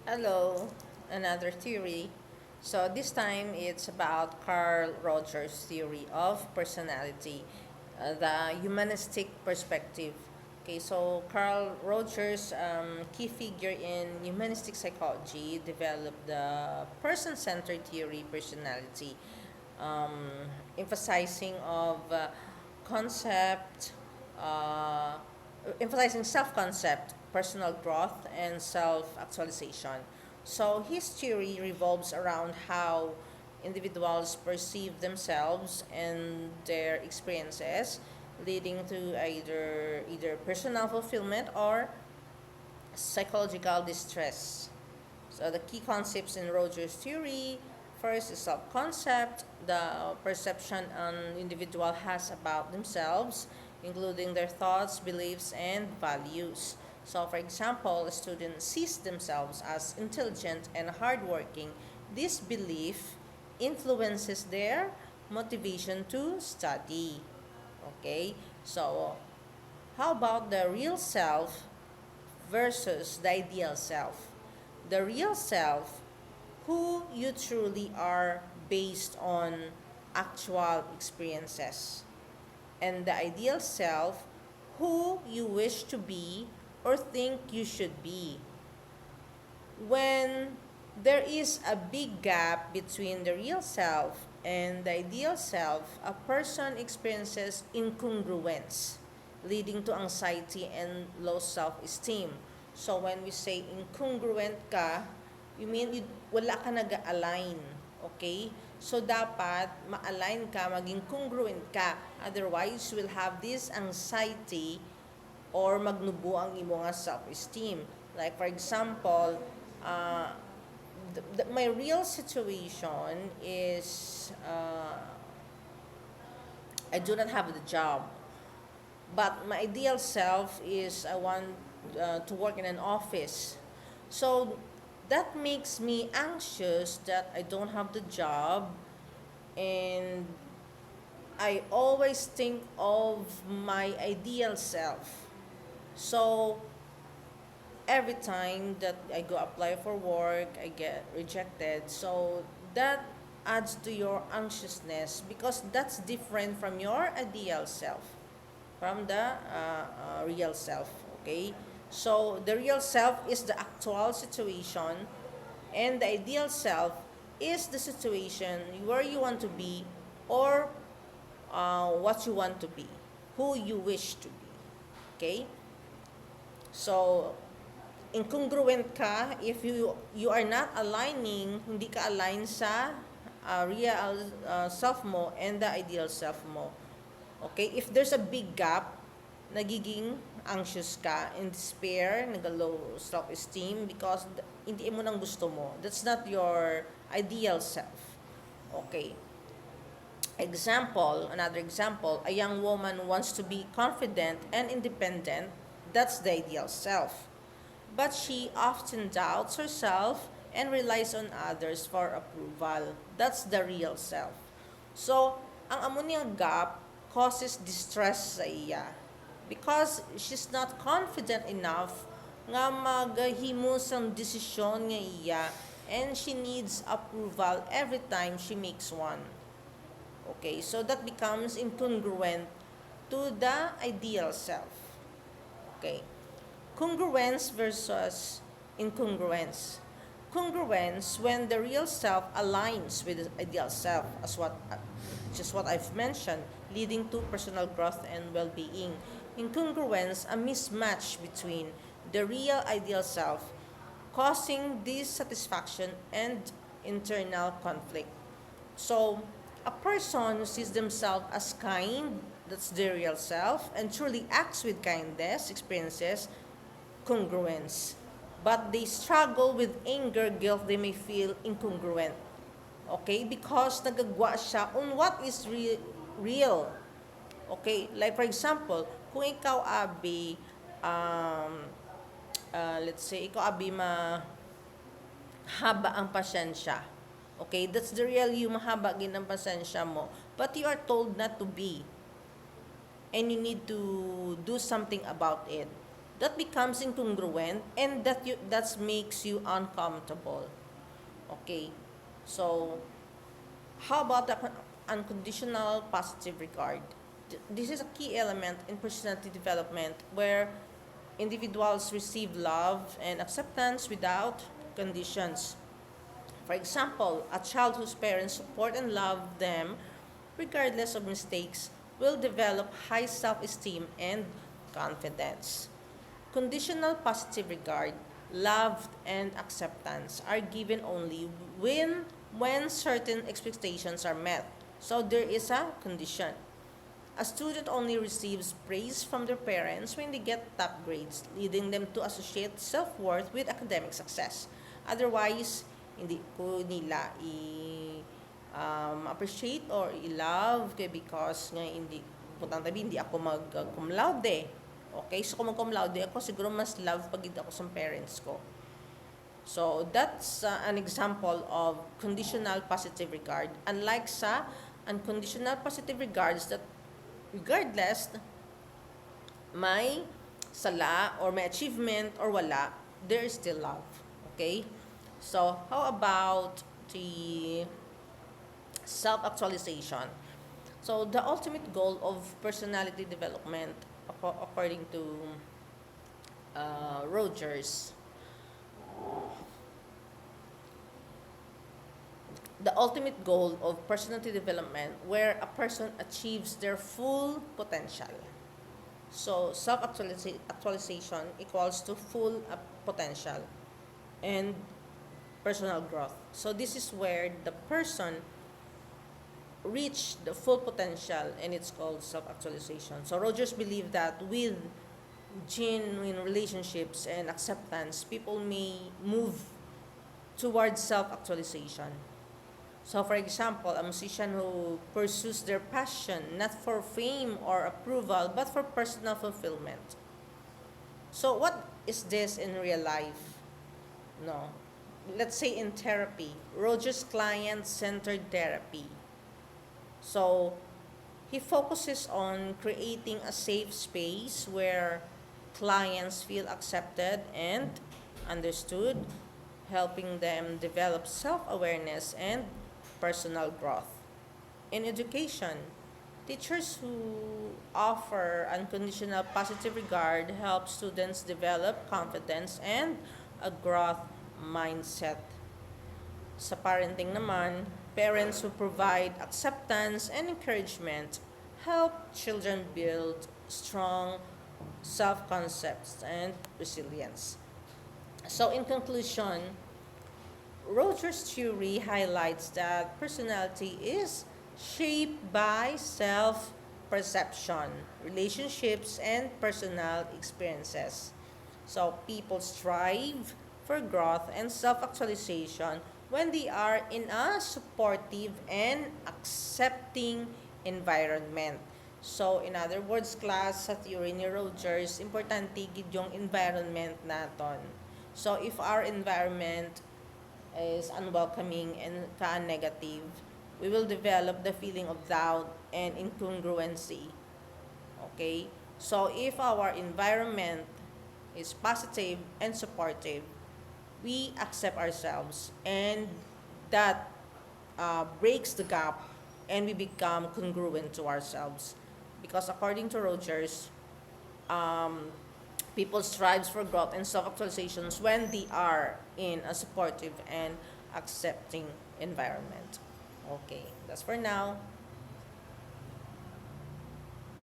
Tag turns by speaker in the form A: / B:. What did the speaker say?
A: Hello, another theory. So this time it's about Carl Rogers' theory of personality, the humanistic perspective. Okay, so Carl Rogers, key figure in humanistic psychology, developed the person-centered theory personality, um, emphasizing of concept, uh, emphasizing self-concept, personal growth, and self-actualization. So his theory revolves around how individuals perceive themselves and their experiences, leading to either personal fulfillment or psychological distress. So the key concepts in Rogers' theory, first is self-concept, the perception an individual has about themselves, including their thoughts, beliefs, and values. So for example, a student sees themselves as intelligent and hardworking. This belief influences their motivation to study. Okay, so how about the real self versus the ideal self? The real self, who you truly are based on actual experiences, and the ideal self, who you wish to be or think you should be. When there is a big gap between the real self and the ideal self, a person experiences incongruence, leading to anxiety and low self-esteem. So when we say incongruent ka, you mean wala ka nag-align. Okay? So dapat ma-align ka, maging congruent ka. Otherwise, you will have this anxiety or magnubo ang imo nga self-esteem. Like for example, uh, my real situation is I do not have the job, but my ideal self is I want to work in an office. So that makes me anxious that I don't have the job, and I always think of my ideal self. So every time that I go apply for work, I get rejected. So that adds to your anxiousness because that's different from your ideal self, from the real self. Okay? So the real self is the actual situation, and the ideal self is the situation where you want to be, or what you want to be, who you wish to be. Okay? So incongruent ka if you are not aligning, hindi ka align sa real self mo and the ideal self mo. Okay, if there's a big gap, nagiging anxious ka, in despair, nag-low self-esteem because hindi mo nang gusto mo. That's not your ideal self. Okay. Another example, a young woman wants to be confident and independent. That's the ideal self. But she often doubts herself and relies on others for approval. That's the real self. So, ang amo niyang gap causes distress sa iya because she's not confident enough nga maghimo sang desisyon nga iya, and she needs approval every time she makes one. Okay, so that becomes incongruent to the ideal self. Okay. Congruence versus incongruence. Congruence when the real self aligns with the ideal self, as just what I've mentioned, leading to personal growth and well-being. Incongruence, a mismatch between the real ideal self, causing dissatisfaction and internal conflict. So, a person who sees themselves as kind, that's their real self, and truly acts with kindness, experiences congruence. But they struggle with anger, guilt, they may feel incongruent. Okay? Because nagagwa siya on what is real. Okay? Like for example, kung ikaw abi, let's say, ikaw abi mahaba ang pasensya. Okay? That's the real you, mahaba gin ang pasensya mo. But you are told not to be. And you need to do something about it. that becomes incongruent and that makes you uncomfortable. Okay, so how about the unconditional positive regard? This is a key element in personality development where individuals receive love and acceptance without conditions. For example, a child whose parents support and love them regardless of mistakes will develop high self esteem and confidence. Conditional positive regard, love, and acceptance are given only when certain expectations are met. So there is a condition. A student only receives praise from their parents when they get top grades, leading them to associate self-worth with academic success. Otherwise, hindi ko nila appreciate or i-love kay because nga hindi putang tabi hindi ako mag cum laude. Okay, so kung mag cum laude ako, siguro mas love pag ako sa parents ko. So that's an example of conditional positive regard. Unlike sa unconditional positive regards that regardless may sala or may achievement or wala, there is still love. Okay? So, how about the self-actualization? So, the ultimate goal of personality development, according to Rogers, the ultimate goal of personality development where a person achieves their full potential. So, self-actualization equals to full potential and personal growth. So, this is where the person reach the full potential and it's called self-actualization. So, Rogers believed that with genuine relationships and acceptance, people may move towards self-actualization. So, for example, a musician who pursues their passion not for fame or approval but for personal fulfillment. So, what is this in real life? No. Let's say in therapy, Roger's client centered therapy. So, he focuses on creating a safe space where clients feel accepted and understood, helping them develop self awareness and personal growth. In education, teachers who offer unconditional positive regard help students develop confidence and a growth mindset. Sa parenting naman, parents who provide acceptance and encouragement help children build strong self-concepts and resilience. So in conclusion, Rogers' theory highlights that personality is shaped by self-perception, relationships, and personal experiences. So people strive for growth and self-actualization when they are in a supportive and accepting environment. So, in other words, class, sa theory ni Rogers, importante gid yung environment naton. So, if our environment is unwelcoming and negative, we will develop the feeling of doubt and incongruency. Okay? So, if our environment is positive and supportive, we accept ourselves and that breaks the gap and we become congruent to ourselves. Because according to Rogers, um, people strives for growth and self-actualizations when they are in a supportive and accepting environment. Okay, that's for now.